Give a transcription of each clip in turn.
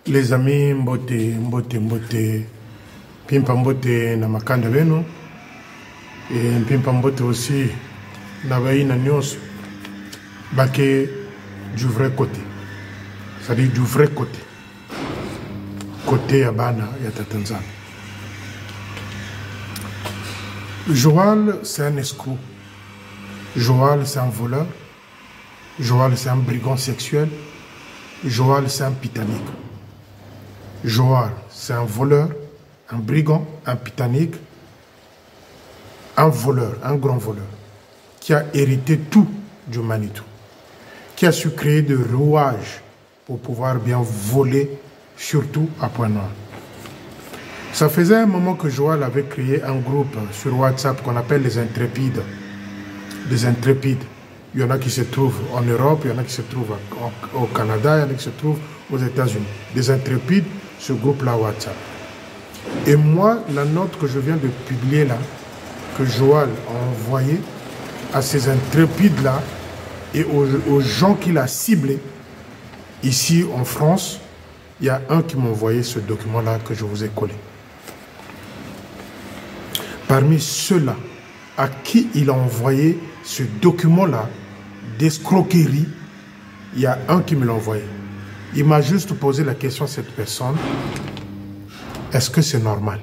Les amis, mbote, pimpa mbote na makanda beno, et pimpa mbote aussi na baina nyos, baké du vrai côté. C'est-à-dire du vrai côté. Côté Abana et Tatanzan. Joal, c'est un escroc. Joal, c'est un voleur. Joal, c'est un brigand sexuel. Joal, c'est un pitanique. Joal, c'est un voleur, un brigand, un pitanique, un voleur, un grand voleur, qui a hérité tout du Manitou, qui a su créer des rouages pour pouvoir bien voler, surtout à Pointe-Noire. Ça faisait un moment que Joal avait créé un groupe sur WhatsApp qu'on appelle les Intrépides. Des Intrépides. Il y en a qui se trouvent en Europe, il y en a qui se trouvent au Canada, il y en a qui se trouvent aux États-Unis. Des Intrépides, ce groupe-là WhatsApp. Et moi, la note que je viens de publier là, que Joal a envoyée à ces Intrépides-là et aux gens qu'il a ciblés, ici en France, il y a un qui m'a envoyé ce document-là que je vous ai collé. Parmi ceux-là à qui il a envoyé ce document-là d'escroquerie, il y a un qui me l'a envoyé. Il m'a juste posé la question à cette personne, est-ce que c'est normal?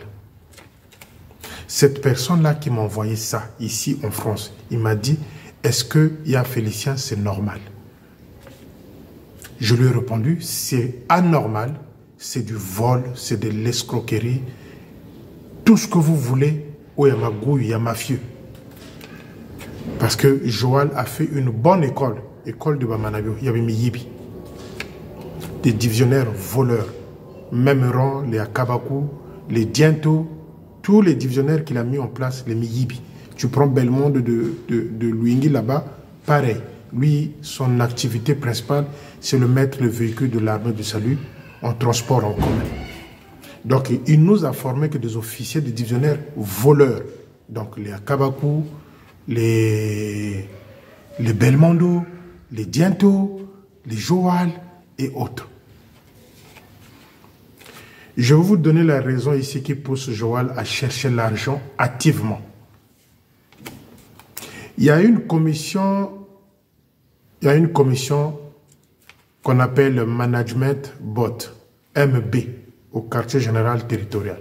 Cette personne-là qui m'a envoyé ça, ici en France, il m'a dit, est-ce que ya Félicien, c'est normal? Je lui ai répondu, c'est anormal, c'est du vol, c'est de l'escroquerie, tout ce que vous voulez, où il y a ma gouille, il y a mafieux. Parce que Joal a fait une bonne école de Bamanabio, il y avait Miyibi. Des divisionnaires voleurs, même rang, les Akabakou, les Diento, tous les divisionnaires qu'il a mis en place, les Miyibi. Tu prends Belmonde de Luingui là-bas, pareil. Lui, son activité principale, c'est de mettre le véhicule de l'armée du salut en transport en commun. Donc, il nous a formé que des officiers, des divisionnaires voleurs. Donc, les Akabakou, les Belmondo, les Diento, les Joal et autres. Je vais vous donner la raison ici qui pousse Joal à chercher l'argent activement. Il y a une commission qu'on appelle Management Bot, MB, au quartier général territorial.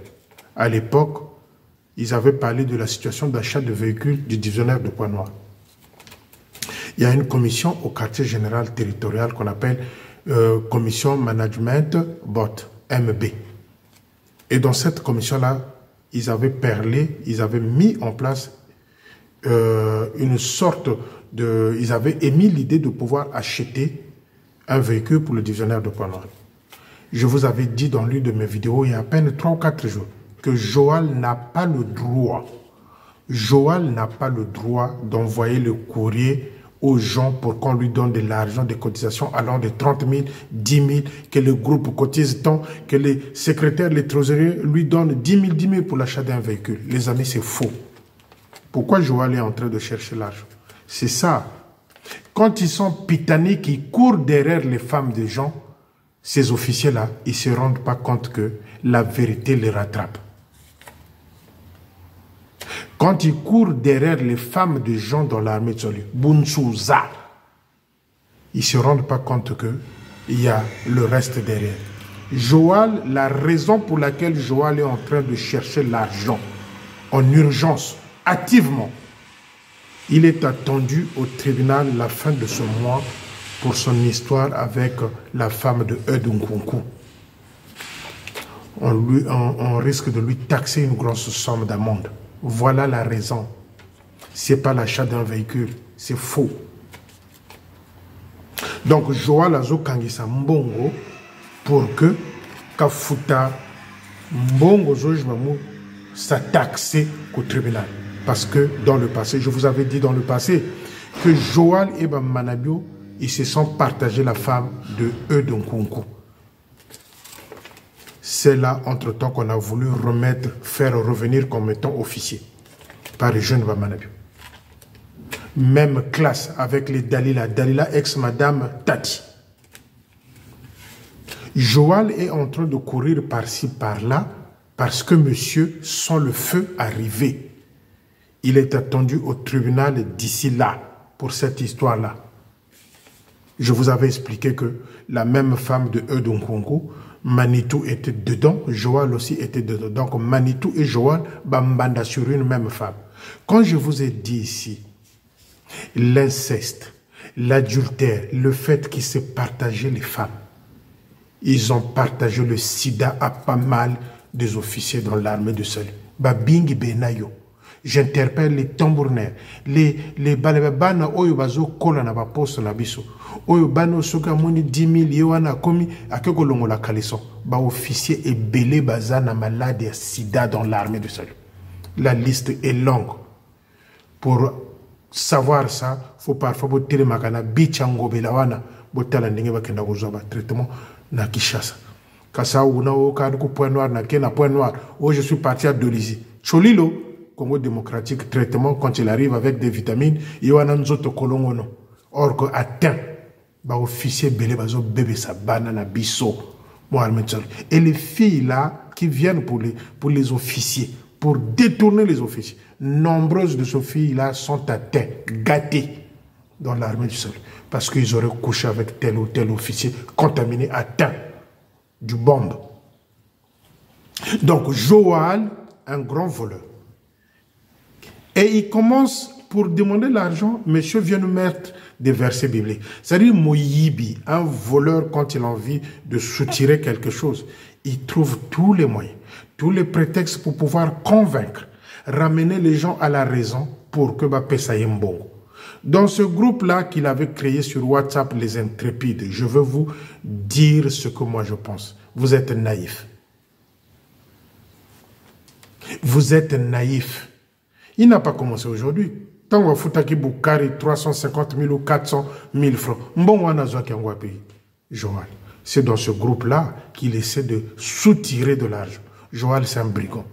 À l'époque, ils avaient parlé de la situation d'achat de véhicules du divisionnaire de Pointe-Noire. Il y a une commission au quartier général territorial qu'on appelle Commission Management Bot, MB. Et dans cette commission-là, ils avaient parlé, ils avaient mis en place une sorte de... Ils avaient émis l'idée de pouvoir acheter un véhicule pour le divisionnaire de Pointe-Noire. Je vous avais dit dans l'une de mes vidéos, il y a à peine 3 ou 4 jours, que Joal n'a pas le droit. Joal n'a pas le droit d'envoyer le courrier aux gens pour qu'on lui donne de l'argent, des cotisations allant de 30 000, 10 000, que le groupe cotise tant, que les secrétaires, les trésoriers lui donnent 10 000 pour l'achat d'un véhicule. Les amis, c'est faux. Pourquoi Joal est en train de chercher l'argent? C'est ça. Quand ils sont pitaniques, ils courent derrière les femmes des gens, ces officiers-là, ils ne se rendent pas compte que la vérité les rattrape. Quand ils courent derrière les femmes des gens dans l'armée de salut, Bunsouza, ils ne se rendent pas compte qu'il y a le reste derrière. Joal, la raison pour laquelle Joal est en train de chercher l'argent en urgence, activement, il est attendu au tribunal la fin de ce mois pour son histoire avec la femme de Edunkunku. On risque de lui taxer une grosse somme d'amende. Voilà la raison. Ce n'est pas l'achat d'un véhicule, c'est faux. Donc, Joal Azo Kangisa Mbongo pour que Kafuta Mbongo Zojmamu soit taxé au tribunal. Parce que dans le passé, je vous avais dit dans le passé, que Joal et Manabio, ils se sont partagés la femme de Edunkunku. C'est là, entre-temps, qu'on a voulu faire revenir comme étant officier par les jeunes Bamanabio. Même classe avec les Dalila. Dalila, ex-madame Tati. Joal est en train de courir par-ci, par-là, parce que monsieur sent le feu arriver. Il est attendu au tribunal d'ici là, pour cette histoire-là. Je vous avais expliqué que la même femme de Eudonkongo, Manitou était dedans, Joal aussi était dedans. Donc Manitou et Joal, bambanda sur une même femme. Quand je vous ai dit ici, l'inceste, l'adultère, le fait qu'ils se partageaient les femmes, ils ont partagé le sida à pas mal des officiers dans l'armée de salut. Babingi Benayo. J'interpelle les tambourinaires, les balabana oyo bazo kola na ba poste na biso. Oyo bano soka moni 10 000 yewana komi akeko longola kaleson. Ba officier et belé baza na malade ya sida dans l'armée de salut. La liste est longue. Pour savoir ça, faut parfois botere makana bichango belawana botala ndenge bakenda kozwa ba traitement na Kishasa. Kasa una o ka ko point noir na kena point noir. Oh je suis parti à Dolisie. Cholilo Congo démocratique, traitement, quand il arrive avec des vitamines, il y a un autre colongo. Or, que atteint, bah, officier belé, bazo, bébé, sa banana, bisso, et les filles là, qui viennent pour les officiers, pour détourner les officiers, nombreuses de ces filles là sont atteintes, gâtées dans l'armée du sol, parce qu'ils auraient couché avec tel ou tel officier, contaminé, atteint du bombe. Donc, Joal, un grand voleur. Et il commence pour demander l'argent, monsieur vient nous mettre des versets bibliques. C'est-à-dire Moyibi, un voleur, quand il a envie de soutirer quelque chose, il trouve tous les moyens, tous les prétextes pour pouvoir convaincre, ramener les gens à la raison pour que Bapesa Mbongo. Dans ce groupe-là qu'il avait créé sur WhatsApp, les intrépides, je veux vous dire ce que moi je pense. Vous êtes naïfs. Vous êtes naïfs. Il n'a pas commencé aujourd'hui. Tant qu'on a fait Boukari 350 000 ou 400 000 francs. Joal. C'est dans ce groupe-là qu'il essaie de soutirer de l'argent. Joal, c'est un brigand.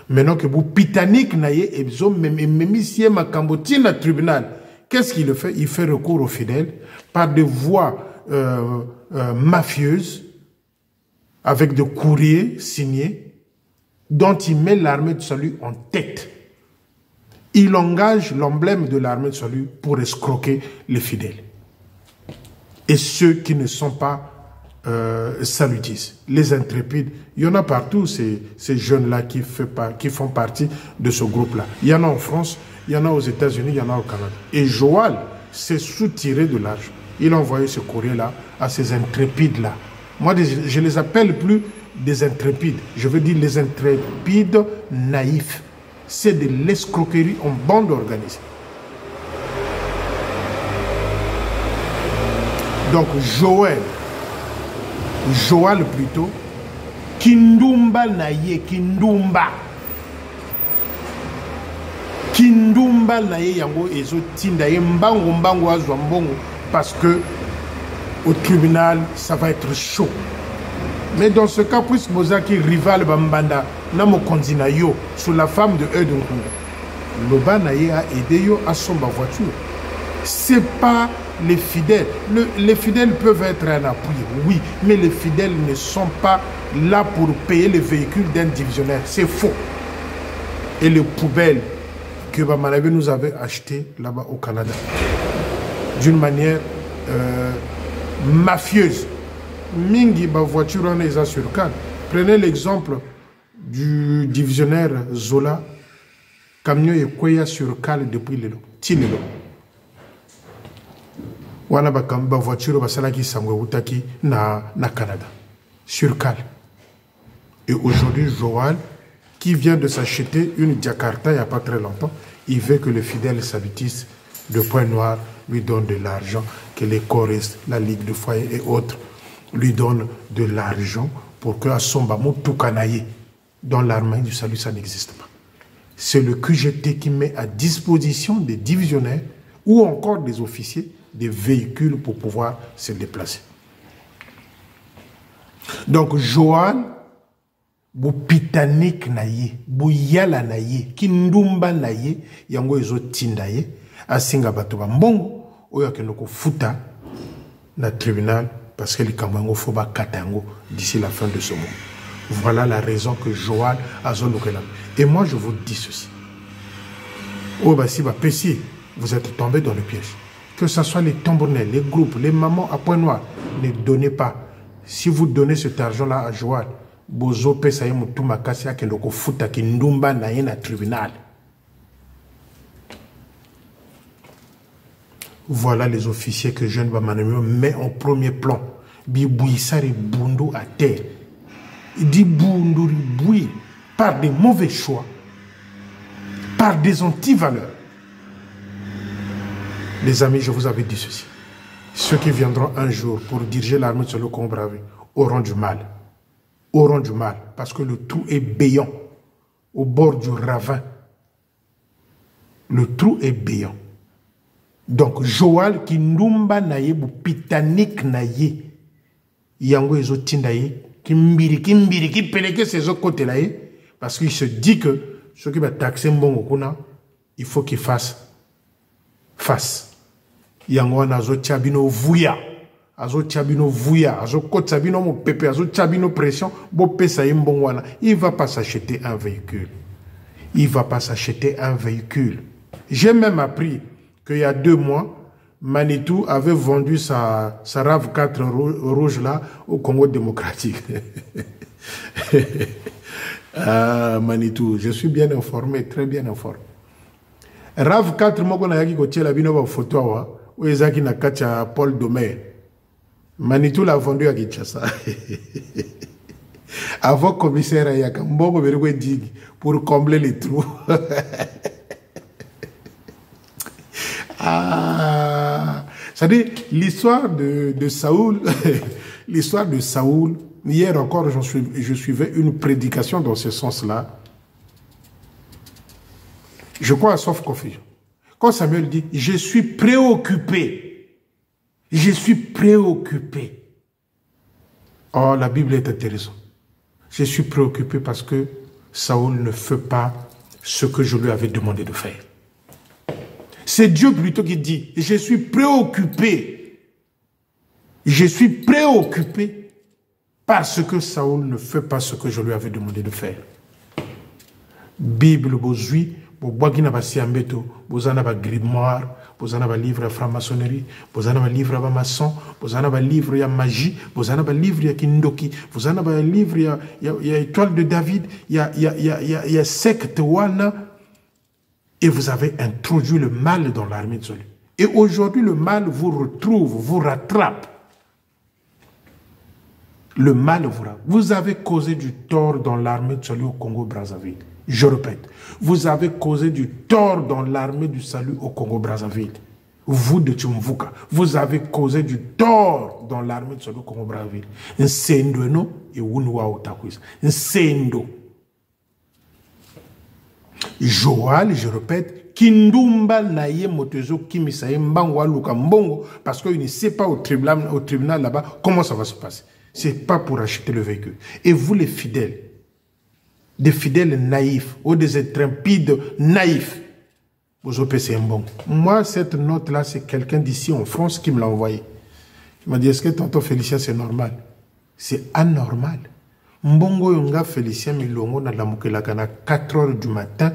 Maintenant que vous pitanique naïe et même ici ma cambotine à tribunal, qu'est-ce qu'il fait? Il fait recours aux fidèles par des voies mafieuses avec des courriers signés dont il met l'armée de salut en tête. Il engage l'emblème de l'armée de salut pour escroquer les fidèles. Et ceux qui ne sont pas salutistes. Les intrépides, il y en a partout, ces jeunes-là qui font partie de ce groupe-là. Il y en a en France, il y en a aux États-Unis, il y en a au Canada. Et Joal s'est soutiré de l'argent. Il a envoyé ce courrier-là à ces intrépides-là. Moi, je ne les appelle plus des intrépides. Je veux dire les intrépides naïfs. C'est de l'escroquerie en bande organisée. Donc Joal plutôt, Kindumba naye, Kindumba naye yango ezo tinda ye mbango azwa mbongo parce que au tribunal ça va être chaud. Mais dans ce cas, puisque Mozaki rival Bambanda, Namo Kondina yo, sous la femme de Eudonkou, Loba Naye a aidé yo à son voiture. C'est pas les fidèles. Les fidèles peuvent être un appui, oui, mais les fidèles ne sont pas là pour payer les véhicules d'un divisionnaire. C'est faux. Et les poubelles que Bamanabe nous avait achetées là-bas au Canada, d'une manière mafieuse. Mingi, ma voiture, on les a sur canne. Prenez l'exemple du divisionnaire Zola. Camion est quoi sur cale depuis le Tinelo. Wana ba voiture basala ki sangwe utaki na Canada. Sur cale. Et aujourd'hui, Joal, qui vient de s'acheter une Jakarta il n'y a pas très longtemps, il veut que les fidèles salutistes de Pointe-Noire lui donnent de l'argent, que les choristes, la Ligue de foyer et autres lui donnent de l'argent pour que Assomba Moutoukanaye, dans l'armée du salut, ça n'existe pas. C'est le QGT qui met à disposition des divisionnaires ou encore des officiers des véhicules pour pouvoir se déplacer. Donc, Joal, bu pitanik naye, bu yala naye, kindumba naye, yango ezo tindaye, asinga batoba mbongo, oya kenoko futa na tribunal parce que les Camerounais faut pas katango d'ici la fin de ce monde. Voilà la raison que Joal a zone. Et moi je vous dis ceci. Oh bah si bah Pessi, vous êtes tombé dans le piège. Que ce soit les tambournets, les groupes, les mamans à point noir, ne donnez pas. Si vous donnez cet argent-là à Joal, bozo pesa yemu tumakasi yake ndoko futa kindumba na yena tribunal. Voilà les officiers que Jeune Bamanamio met en premier plan. Bibouissari Bundu à terre. Il dit Bundu Boui par des mauvais choix, par des antivaleurs. Les amis, je vous avais dit ceci. Ceux qui viendront un jour pour diriger l'armée sur le Congo-Brazzaville auront du mal. Auront du mal parce que le trou est béant au bord du ravin. Le trou est béant. Donc, Joal qui ndumba naye bu pitanik naye yango ezo tindaye kimbiri ki peleke ses autres côtés là parce qu'il se dit que ceux qui va taxer mbongo kuna il faut qu'il fasse face. Yango azo tchabino vuya azo tchabino vuya azo kotsabino mo pepe azo tchabino pression bo pesa mbongo wana il va pas s'acheter un véhicule. Il va pas s'acheter un véhicule. J'ai même appris qu'il y a 2 mois, Manitou avait vendu sa RAV4 rouge là au Congo démocratique. Ah, Manitou, je suis bien informé, très bien informé. RAV4, moko na yaki kotie la bino ba photo wa, ou ezaki na kacha Paul Domer. Manitou l'a vendu à Kinshasa. Avant commissaire Ayaka, mbongo berwe digi pour combler les trous. Ah, c'est-à-dire l'histoire de Saoul, l'histoire de Saoul, hier encore je suivais une prédication dans ce sens-là. Je crois à sauf confusion. Quand Samuel dit, je suis préoccupé, je suis préoccupé. Oh, la Bible est intéressante. Je suis préoccupé parce que Saoul ne fait pas ce que je lui avais demandé de faire. C'est Dieu plutôt qui dit, je suis préoccupé. Je suis préoccupé parce que Saoul ne fait pas ce que je lui avais demandé de faire. Bible, bozui, bozana ba siambeto, bozana ba grimoire, bozana ba livre à franc-maçonnerie, bozana ba livre à maçon, bozana ba livre à magie, bozana ba livre à kindoki, bozana ba livre à étoile de David, il y a secte wana. Et vous avez introduit le mal dans l'armée de Saoul. Et aujourd'hui, le mal vous retrouve, vous rattrape. Le mal vous rattrape. Vous avez causé du tort dans l'armée de salut au Congo-Brazzaville. Je répète, vous avez causé du tort dans l'armée du salut au Congo-Brazzaville. Vous de Tchumvuka, vous avez causé du tort dans l'armée de salut au Congo-Brazzaville. Nsendo no et Wunwa Otakwis. Nsendo. Joal, je répète, Kindumba naye motezo kimisaye mbangwa luka mbongo parce qu'il ne sait pas au tribunal là-bas comment ça va se passer. C'est pas pour acheter le véhicule. Et vous les fidèles, des fidèles naïfs ou des intrépides naïfs, vous opessez un bon. Moi, cette note-là, c'est quelqu'un d'ici en France qui me l'a envoyé. Il m'a dit, est-ce que tonton Félicien, c'est normal? C'est anormal. Mbongo yonga Félicien Milongo na la Mukelakana 4 heures du matin,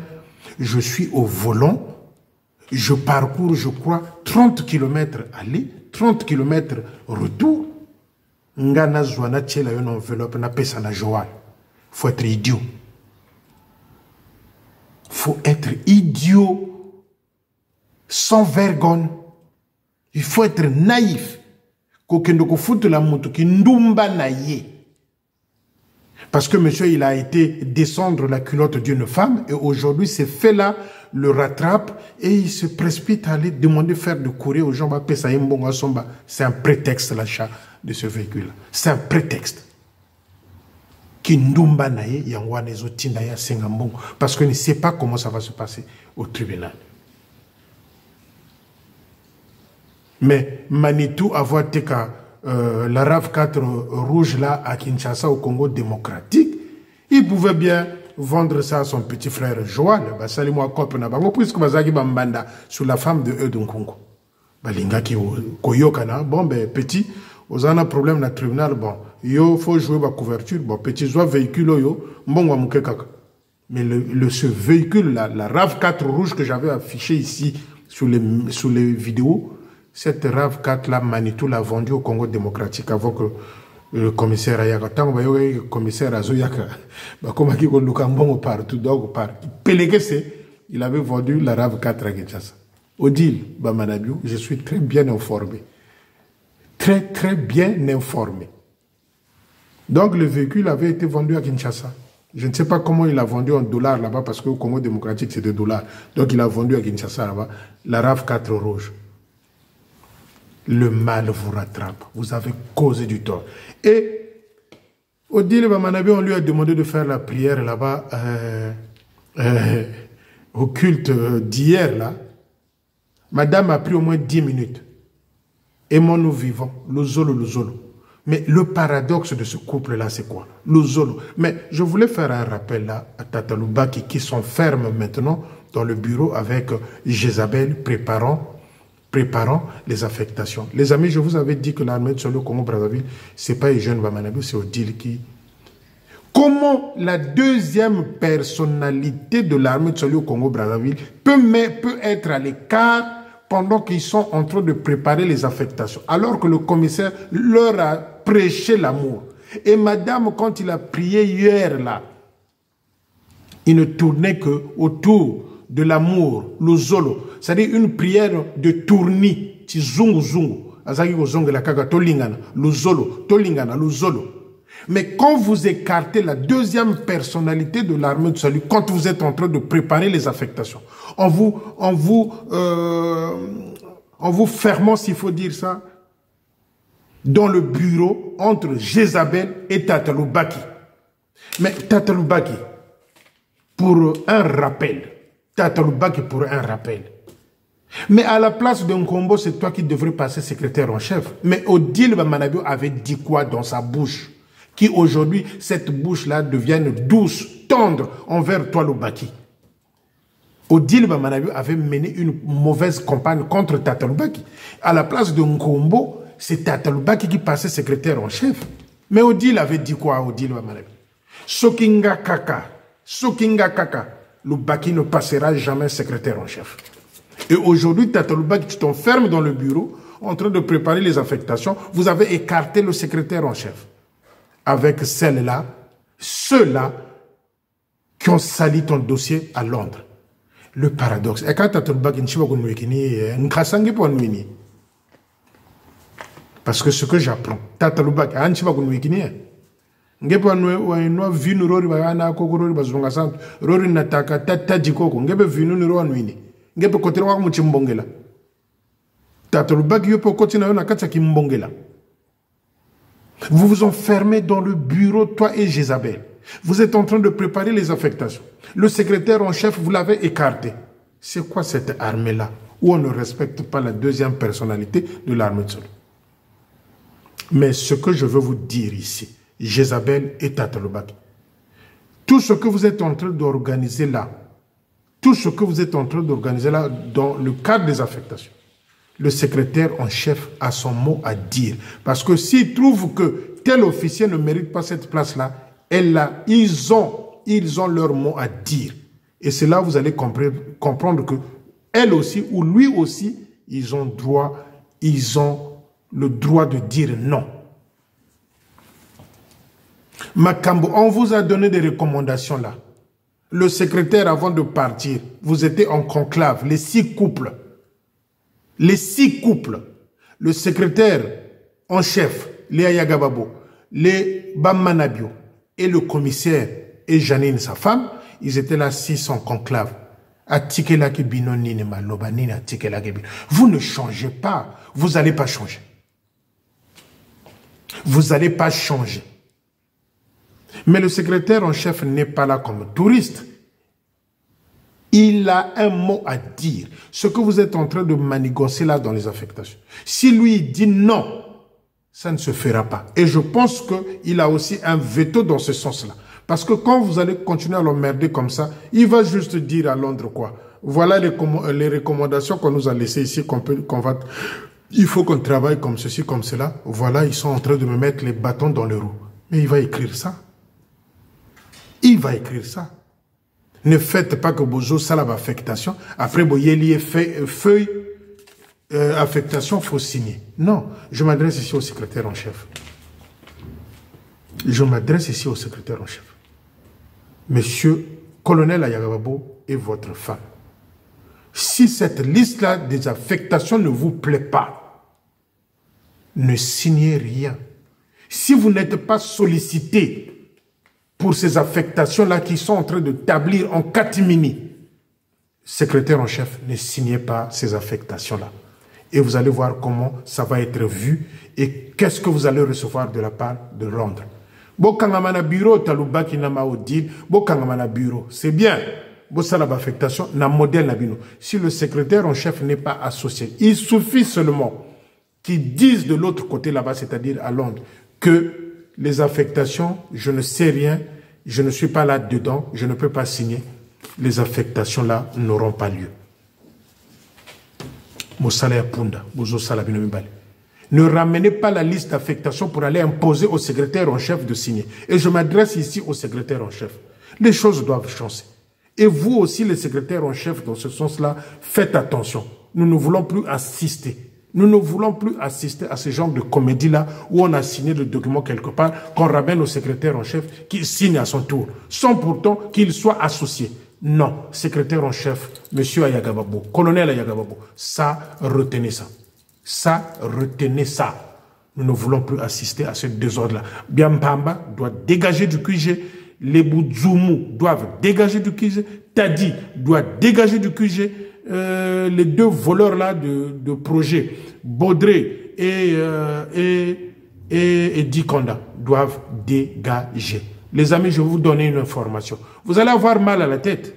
je suis au volant, je parcours, je crois, 30 km aller, 30 km retour. Ngana zwana tchela yon enveloppe na pesa na Joal. Faut être idiot. Faut être idiot, sans vergogne. Il faut être naïf. Kokendoko fout la moto ki ndumba naïe. Parce que monsieur, il a été descendre la culotte d'une femme et aujourd'hui, ces faits-là le rattrapent et il se précipite à aller demander de faire de courir aux gens. C'est un prétexte, l'achat de ce véhicule. C'est un prétexte. Parce qu'il ne sait pas comment ça va se passer au tribunal. Mais Manitou avoir été la RAV4 rouge là à Kinshasa au Congo démocratique, il pouvait bien vendre ça à son petit frère Joal. Puisque bambanda sur la femme de Eudon Congo. Balinga ki koyokana, bon ben petit, Vous avez un problème dans le tribunal, bon, il faut jouer la couverture, bon, petit soit véhicule, bon, mais ce véhicule-là, la RAV4 rouge que j'avais affiché ici sur les vidéos, cette RAV4-là, Manitou l'a vendue au Congo démocratique avant que le commissaire Ayaka, tant que le commissaire Azoyaka, comme il y a partout, donc il avait vendu la RAV4 à Kinshasa. Odile Bamanabiou, je suis très bien informé. Très, très bien informé. Donc, le véhicule avait été vendu à Kinshasa. Je ne sais pas comment il a vendu en dollars là-bas, parce que au Congo démocratique, c'est des dollars. Donc, il a vendu à Kinshasa là-bas la RAV4 rouge. Le mal vous rattrape. Vous avez causé du tort. Et Odile Bamanabiou, on lui a demandé de faire la prière là-bas au culte d'hier là. Madame a pris au moins 10 minutes. Aimons-nous vivants, le zolo, le zolo. Mais le paradoxe de ce couple-là, c'est quoi? Le zolo. Mais je voulais faire un rappel là à Tata Lubaki qui s'enferme maintenant dans le bureau avec Jézabel préparant les affectations. Les amis, je vous avais dit que l'armée de Solo Congo-Brazzaville, ce n'est pas Eugène Bamanabiou, c'est Odile qui... Comment la deuxième personnalité de l'armée de Solo Congo-Brazzaville peut être à l'écart pendant qu'ils sont en train de préparer les affectations, alors que le commissaire leur a prêché l'amour. Et madame, quand il a prié hier là, il ne tournait que autour de l'amour, le zolo. C'est-à-dire une prière de tournis, zungu zungu, le zolo, tolingana, le zolo. Mais quand vous écartez la deuxième personnalité de l'armée de salut, quand vous êtes en train de préparer les affectations, en vous fermant, s'il faut dire ça, dans le bureau entre Jézabel et Tata Lubaki. Mais Tata Lubaki, pour un rappel, mais à la place d'un combo, c'est toi qui devrais passer secrétaire en chef. Mais Odile Bamanabiou avait dit quoi dans sa bouche? Qui aujourd'hui, cette bouche-là devienne douce, tendre envers toi, Lubaki. Odile Bamanabiou avait mené une mauvaise campagne contre Tata Lubaki. À la place de Nkombo, c'est Tata Lubaki qui passait secrétaire en chef. Mais Odile avait dit quoi, Odile Bamanabiou? Sokinga Kaka, Lubaki ne passera jamais secrétaire en chef. Et aujourd'hui, Tata Lubaki, tu t'enfermes dans le bureau, en train de préparer les affectations. Vous avez écarté le secrétaire en chef. Avec celle-là, ceux-là qui ont sali ton dossier à Londres. Le paradoxe. Et quand parce que ce que j'apprends, vous vous enfermez dans le bureau, toi et Jézabel. Vous êtes en train de préparer les affectations. Le secrétaire en chef, vous l'avez écarté. C'est quoi cette armée-là, où on ne respecte pas la deuxième personnalité de l'armée de Solo? Mais ce que je veux vous dire ici, Jézabel et Tata Lubaki, tout ce que vous êtes en train d'organiser là, dans le cadre des affectations, le secrétaire en chef a son mot à dire. Parce que s'il trouve que tel officier ne mérite pas cette place-là, ils ont leur mot à dire. Et c'est là que vous allez comprendre que elle aussi, ou lui aussi, ils ont le droit de dire non. Makambo, on vous a donné des recommandations là. Le secrétaire, avant de partir, vous étiez en conclave, les 6 couples. Les 6 couples, le secrétaire en chef, Léa Yagababo, les Bamanabiou et le commissaire et Janine, sa femme, ils étaient là 6 en conclave. Vous ne changez pas, vous n'allez pas changer. Vous n'allez pas changer. Mais le secrétaire en chef n'est pas là comme touriste. Il a un mot à dire. Ce que vous êtes en train de manigancer là dans les affectations. Si lui dit non, ça ne se fera pas. Et je pense qu'il a aussi un veto dans ce sens-là. Parce que quand vous allez continuer à l'emmerder comme ça, il va juste dire à Londres quoi. Voilà les recommandations qu'on nous a laissées ici, qu'on Il faut qu'on travaille comme ceci, comme cela. Voilà, ils sont en train de me mettre les bâtons dans les roues. Mais il va écrire ça. Il va écrire ça. Ne faites pas que Bozo salab affectation. Après, Boyeli feuille affectation, il faut signer. Non, je m'adresse ici au secrétaire en chef. Je m'adresse ici au secrétaire en chef. Monsieur colonel Ayagababo est votre femme. Si cette liste-là des affectations ne vous plaît pas, ne signez rien. Si vous n'êtes pas sollicité pour ces affectations-là qui sont en train de établir en catimini, secrétaire en chef, ne signez pas ces affectations-là. Et vous allez voir comment ça va être vu et qu'est-ce que vous allez recevoir de la part de Londres. Bokangamana bureau, talubaki nama odil, bokangamana bureau, c'est bien. Bosalab affectation, na modèle nabino. Si le secrétaire en chef n'est pas associé, il suffit seulement qu'ils disent de l'autre côté là-bas, c'est-à-dire à Londres, que les affectations, je ne sais rien, je ne suis pas là-dedans, je ne peux pas signer. Les affectations là n'auront pas lieu. Ne ramenez pas la liste d'affectation pour aller imposer au secrétaire en chef de signer. Et je m'adresse ici au secrétaire en chef. Les choses doivent changer. Et vous aussi, les secrétaires en chef, dans ce sens-là, faites attention. Nous ne voulons plus assister. Nous ne voulons plus assister à ce genre de comédie-là où on a signé le document quelque part, qu'on ramène au secrétaire en chef qui signe à son tour, sans pourtant qu'il soit associé. Non, secrétaire en chef, monsieur Ayagababo, colonel Ayagababo, ça, retenez ça. Ça, retenez ça. Nous ne voulons plus assister à ce désordre-là. Biampamba doit dégager du QG. Les Boudzoumou doivent dégager du QG. Tadi doit dégager du QG. Les deux voleurs-là de projet, Baudré et Dikonda, doivent dégager. Les amis, je vais vous donner une information. Vous allez avoir mal à la tête.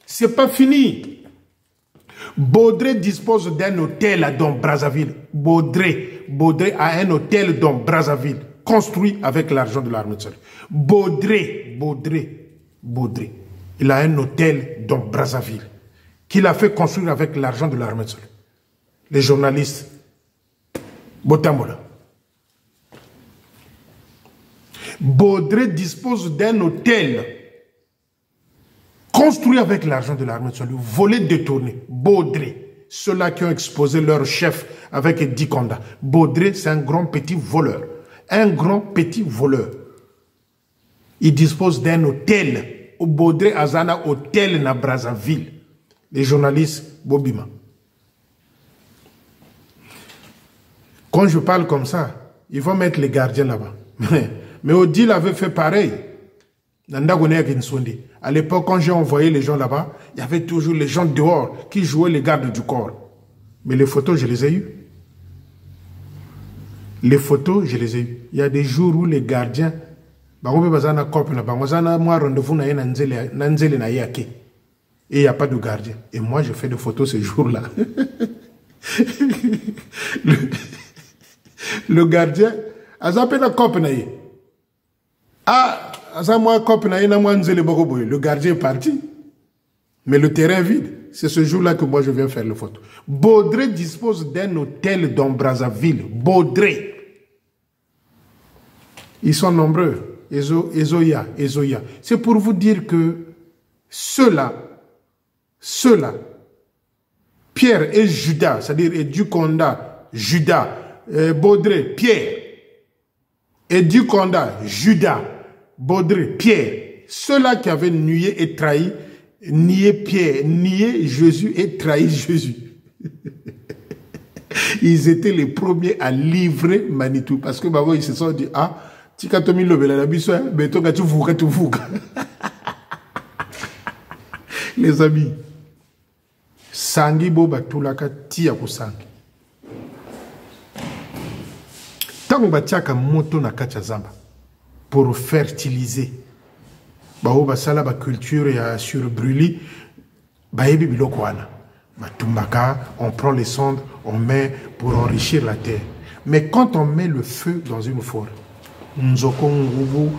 C'est pas fini. Baudré dispose d'un hôtel dans Brazzaville. Baudré a un hôtel dans Brazzaville, construit avec l'argent de l'armée de salut. Baudré, il a un hôtel dans Brazzaville, qu'il a fait construire avec l'argent de l'armée de salut. Les journalistes, Botambola. Baudré dispose d'un hôtel construit avec l'argent de l'armée de salut, volé, détourné. Baudré, ceux-là qui ont exposé leur chef avec Dikonda. Baudré, c'est un grand petit voleur. Un grand petit voleur. Il dispose d'un hôtel. Au Baudré Azana hôtel na Brazzaville. Les journalistes, Bobima. Quand je parle comme ça, il faut mettre les gardiens là-bas. Mais Odile avait fait pareil. À l'époque, quand j'ai envoyé les gens là-bas, il y avait toujours les gens dehors qui jouaient les gardes du corps. Mais les photos, je les ai eues. Les photos, je les ai eues. Il y a des jours où les gardiens, et il n'y a pas de gardien. Et moi, je fais des photos ces jours-là. Le gardien, le gardien est parti. Mais le terrain est vide. C'est ce jour-là que moi je viens faire les photos. Baudré dispose d'un hôtel dans Brazzaville. Baudré. Ils sont nombreux. Ezoya. C'est pour vous dire que ceux-là, Pierre et Judas, c'est-à-dire Edukonda, Judas, Baudré, Pierre, Edukonda, Judas, Baudré, Pierre, ceux-là qui avaient nié et trahi, nié Pierre, nié Jésus et trahi Jésus. Ils étaient les premiers à livrer Manitou. Parce que ils se sont dit, ah, Tikatomi Lobela Biso, Beto tu Fouga. Les amis, Sangi Boba Tulaka Tia Kusangi. Tango Batiaka Moto na Kachazamba pour fertiliser. Baoba sala ba culture ya sur brûlis. Baebi biloko wana. Tumbaka, on prend les cendres, on met pour enrichir la terre. Mais quand on met le feu dans une forêt, Nzoko Ngubu,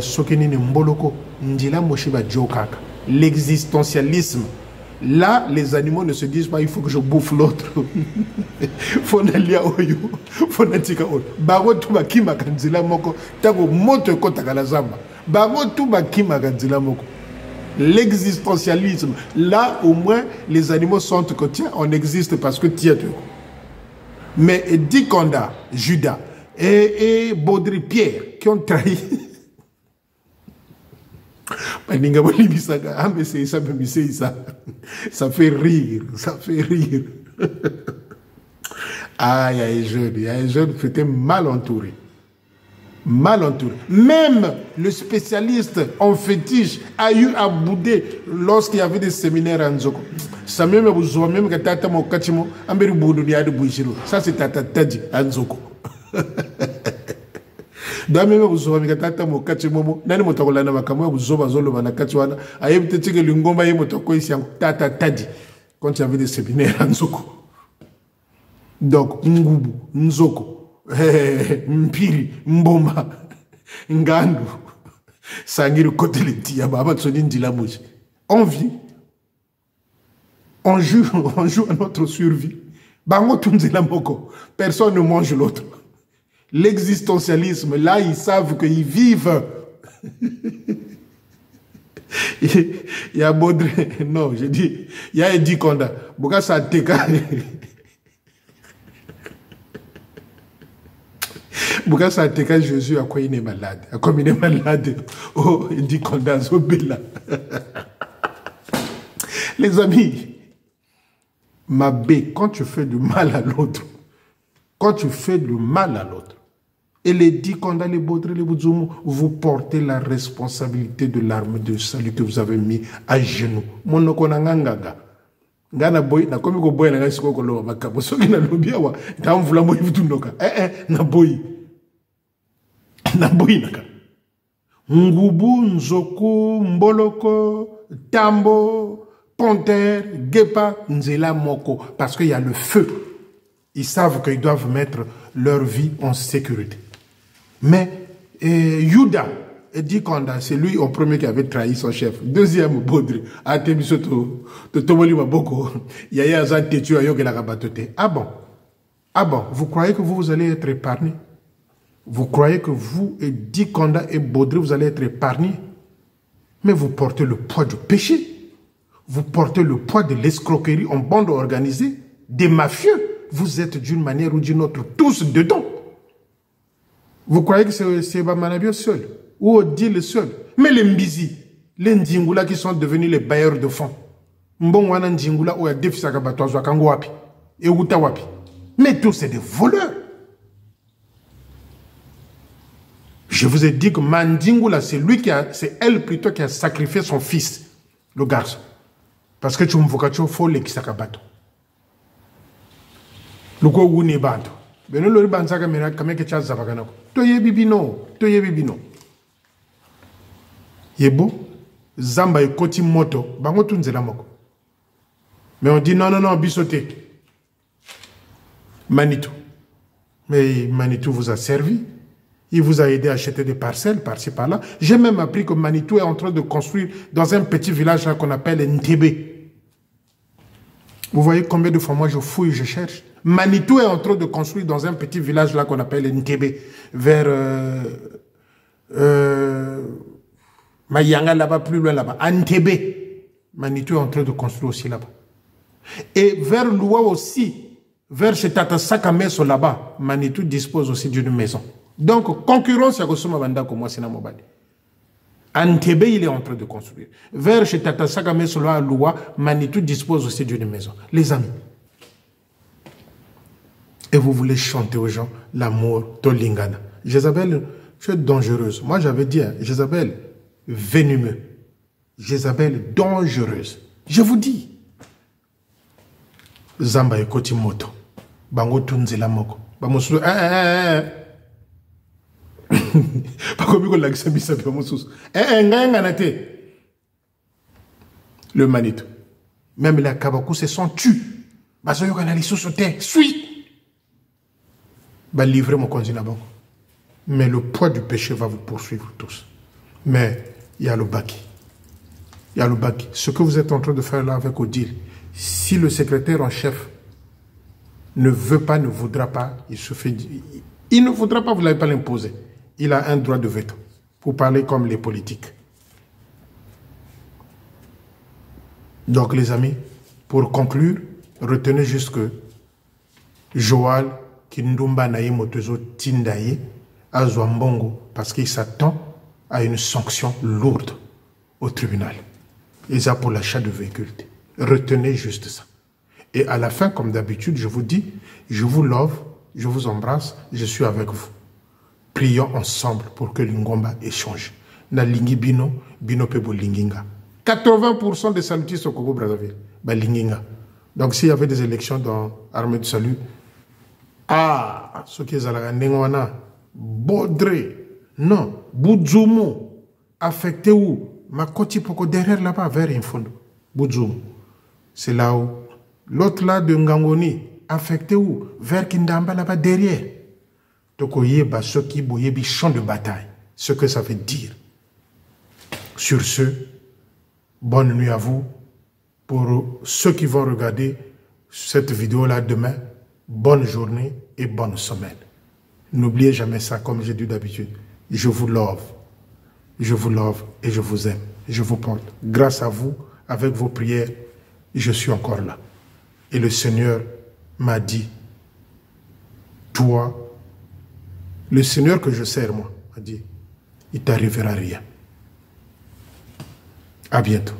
Sokenini Mboloko, Ndila Moshiba Djokaka, l'existentialisme Là, les animaux ne se disent pas, il faut que je bouffe l'autre. Faut n'aller à Oyo. Faut n'aller à Oyo. Bago tout ma kima kanzila moko. Tago moto kota kalazamba. Bago tout ma kima kanzila moko. L'existentialisme. Là, au moins, les animaux sentent que tiens, on existe parce que tiens. Mais Dikonda, Judas et Baudry Pierre qui ont trahi. Ça fait rire, ça fait rire. Ah, il y a un jeune qui était mal entouré. Mal entouré. Même le spécialiste en fétiche a eu à bouder lorsqu'il y avait des séminaires à Nzoko. Ça même que tata mo kachimo amberi boudou ni adu bouchiro. Ça c'est tata tadi à Nzoko. Dans même vous avez mis tata mo kachimo nani motokola na makamwa buzoba zolo bana kachwana ayebte tike lingomba ye motoko isi tata tadi quand il y avait des séminaires à Nzoko. Donc Ngubu, Nzoko, Mpiri, Mboma, Ngandu, Sangiri Koteleti, Ababa Tsodin Dilamouji. On vit. On joue à notre survie. Bango Tunzela Moko. Personne ne mange l'autre. L'existentialisme, là, ils savent qu'ils vivent. Il y a Baudry. Non, je dis, il y a Edi Konda. Boka sa teka. Boka sa teka Jésus à quoi il est malade. À quoi il est malade. Oh, Edi Konda Zobela. Les amis, ma bé, quand tu fais du mal à l'autre, quand tu fais du mal à l'autre, et les dix condamnés, les Baudry, les Boudzoumou, vous portez la responsabilité de l'arme de salut que vous avez mis à genoux. Monoko nangangaga. Ngana boy, na komi ko boy na ngasiko ko lo makabo. Soki na lobia wa, ta mvula mo yivutundoka. Na boy. Na boy naka. Ngubu, Nzoku, Mboloko, Tambo, Panthère, Gepa, Nzela Moko. Parce qu'il y a le feu. Ils savent qu'ils doivent mettre leur vie en sécurité. Mais Yuda dit qu'on c'est lui au premier qui avait trahi son chef. Deuxième, Baudry. Ah bon? Ah bon? Vous croyez que vous allez être épargné? Vous croyez que vous, et Dikonda et Baudry, vous allez être épargnés? Mais vous portez le poids du péché. Vous portez le poids de l'escroquerie en bande organisée, des mafieux. Vous êtes d'une manière ou d'une autre tous dedans. Vous croyez que c'est Bamanabio seul? Ou Odile seul? Mais les Mbizi, les Ndingula qui sont devenus les bailleurs de fonds. Mbongwana Ndingula ou Adefisaka Batouazwa Kangoapi et Utawapi. Mais tous c'est des voleurs. Je vous ai dit que Mandingula, c'est elle plutôt qui a sacrifié son fils, le garçon. Parce que tu me vois qu'il faut les Kisakabato. Luko wuni bantu. Beno lori bansaka mena kameke cha zabakanako. Toye bibino, toye bibino. Yebo, zamba ekoti moto, bango tunzela moko. Mais on dit non, non, non, bisoté. Manitou. Mais Manitou vous a servi. Il vous a aidé à acheter des parcelles par-ci par-là. J'ai même appris que Manitou est en train de construire dans un petit village là qu'on appelle Ntébé. Vous voyez combien de fois moi je fouille, je cherche. Manitou est en train de construire dans un petit village là qu'on appelle Ntébé, vers Mayanga là-bas, plus loin là-bas, Ntébé. Manitou est en train de construire aussi là-bas. Et vers Loua aussi, vers chez Tata Sakameso là-bas, Manitou dispose aussi d'une maison. Donc, concurrence, il y a que Banda comme moi, c'est Namobadi. Ntébé, il est en train de construire. Vers chez Tata Sakameso là, à Loua, Manitou dispose aussi d'une maison. Les amis. Et vous voulez chanter aux gens l'amour Tolingana. Jézabel, tu es dangereuse. Moi, j'avais dit, hein, Jézabel, venimeux. Jézabel, dangereuse. Je vous dis. Zamba ekoti moto. Bango tunzela moko. Bamosu, le Manitou. Même les Kabakou se sont tués. Basoyo kanali sosote. Suis. Va livrer mon continent. Mais le poids du péché va vous poursuivre tous. Mais il y a le baki. Yalobaki, ce que vous êtes en train de faire là avec Odile, si le secrétaire en chef ne veut pas, ne voudra pas, il ne voudra pas, vous ne l'avez pas l'imposer. Il a un droit de veto pour parler comme les politiques. Donc les amis, pour conclure, retenez juste que Joal Kindumba Naye Motezo Tindaye à Zouambongo parce qu'il s'attend à une sanction lourde au tribunal. Et ça pour l'achat de véhicules. Retenez juste ça. Et à la fin, comme d'habitude, je vous dis, je vous love, je vous embrasse, je suis avec vous. Prions ensemble pour que l'Ingomba échange. Na lingi bino, bino pebo linginga. 80% des salutistes au Congo-Brazzaville, bah linginga. Donc s'il y avait des élections dans l'Armée du Salut, ce qui est à la Nengwana, Baudré, non, Boudzoumou, affecté où? Makoti Poko derrière là-bas, vers Infondo, Boudzoumou. C'est là où. L'autre là de Ngangoni, affecté où? Vers Kindamba là-bas derrière. Donc, ceux qui boyebi champ de bataille, ce que ça veut dire. Sur ce, bonne nuit à vous. Pour ceux qui vont regarder cette vidéo-là demain, bonne journée et bonne semaine. N'oubliez jamais ça, comme j'ai dit d'habitude. Je vous love et je vous aime. Je vous porte. Grâce à vous, avec vos prières, je suis encore là. Et le Seigneur m'a dit, toi, le Seigneur que je sers, moi, m'a dit, il t'arrivera rien. À bientôt.